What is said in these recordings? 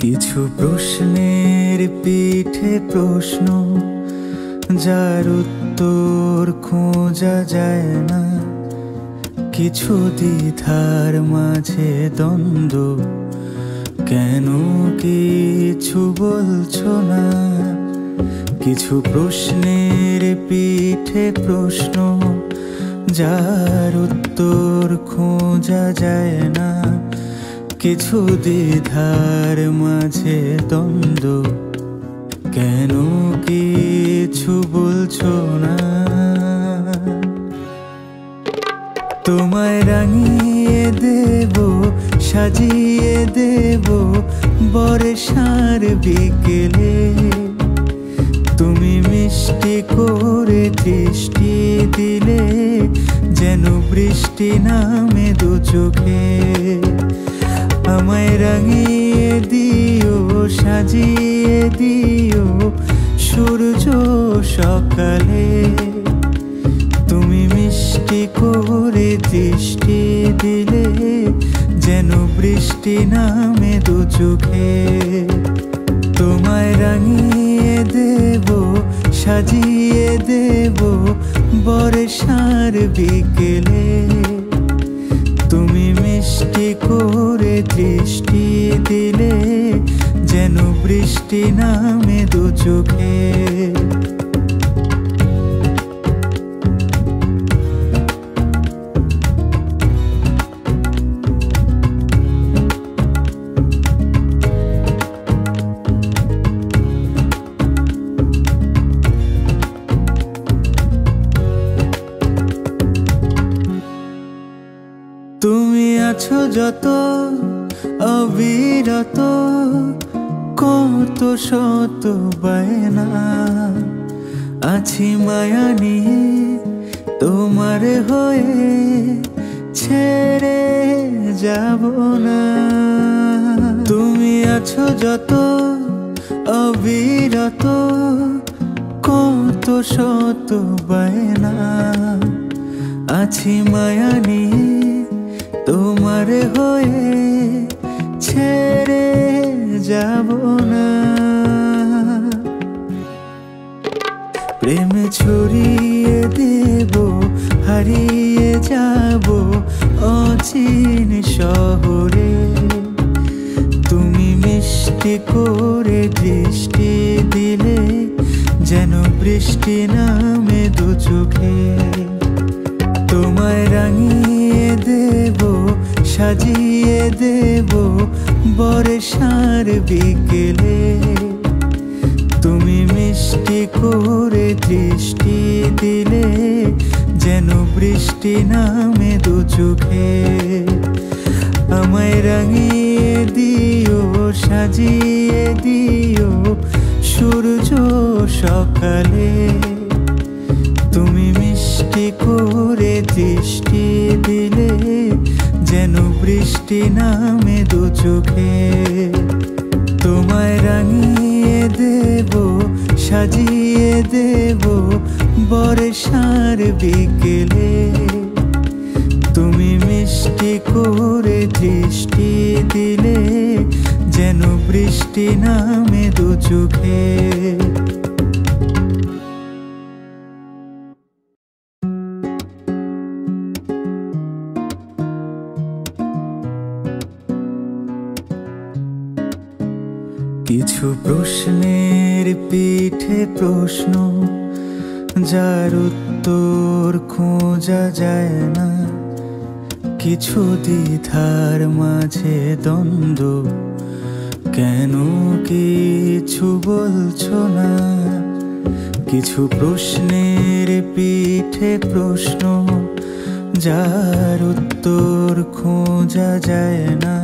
কিছু প্রশ্নের পিঠে প্রশ্ন, যার উত্তর খোঁজা যায় না। কিছু দ্বিধার মাঝে দ্বন্দ্ব, কেন কিছু বলছো না? কিছু প্রশ্নের পিঠে প্রশ্ন, যার উত্তর খোঁজা যায় না। কিছু দ্বিধার মাঝে দ্বন্দ্ব, কেন কিছু বলছো না? তোমায় রাঙিয়ে দেব, সাজিয়ে দেব বর্ষার বিকেলে। তুমি মিষ্টি করে দৃষ্টি দিলে, যেন বৃষ্টি নামে দু চোখে। আমায় রাঙিয়ে দিও, সাজিয়ে দিও সূর্য সকালে। তুমি মিষ্টি করে দৃষ্টি দিলে, যেন বৃষ্টি নামে দু চোখে। তোমায় রাঙিয়ে দেব, সাজিয়ে দেব বর্ষার বিকেলে। তুমি মিষ্টি করে দৃষ্টি দিলে, যেন বৃষ্টি নামে দু চোখে। তুমি আছো যত অবিরত, কত শত বায়না। আছি মায়া নিয়ে তোমার হয়ে, ছেড়ে যাব না। তুমি আছো যত অবিরত, কত শত বায়না। আছি মায়া নিয়ে তোমার হয়ে, ছেড়ে যাব না। প্রেম ছড়িয়ে দেব, হারিয়ে যাব অচিন শহরে। তুমি মিষ্টি করে দৃষ্টি দিলে, যেন বৃষ্টি নামে দু চোখে। তোমায় রাঙিয়ে দেব, সাজিয়ে দেব বর্ষার বিকেলে। তুমি মিষ্টি করে দৃষ্টি দিলে, যেন বৃষ্টি নামে দু চোখে। আমায় রাঙিয়ে দিও, সাজিয়ে দিও সূর্য সকালে। তুমি মিষ্টি করে দৃষ্টি দিলে, যেন বৃষ্টি নামে দু চোখে। তোমায় রাঙিয়ে দেব, সাজিয়ে দেব বর্ষার বিকেলে। তুমি মিষ্টি করে দৃষ্টি দিলে, যেন বৃষ্টি নামে দু চোখে। কিছু প্রশ্নের পিঠে প্রশ্ন, যার উত্তর খোঁজা যায় না। কিছু দ্বিধার মাঝে দ্বন্দ্ব, কেন কিছু বলছো না? কিছু প্রশ্নের পিঠে প্রশ্ন, যার উত্তর খোঁজা যায় না।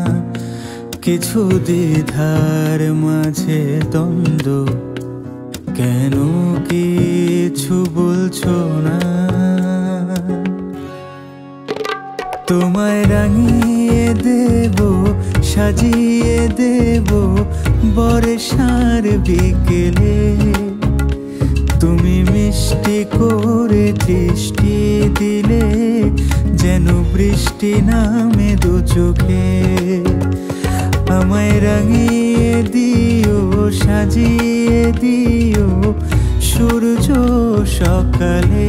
কিছু দ্বিধার মাঝে দ্বন্দ্ব, কেন কিছু বলছো না? তোমায় রাঙিয়ে দেব, সাজিয়ে দেব বর্ষার বিকেলে। তুমি মিষ্টি করে দৃষ্টি দিলে, যেন বৃষ্টি নামে দু চোখে। আমায় রাঙিয়ে দিও সাজিয়ে দিও সূর্য সকালে।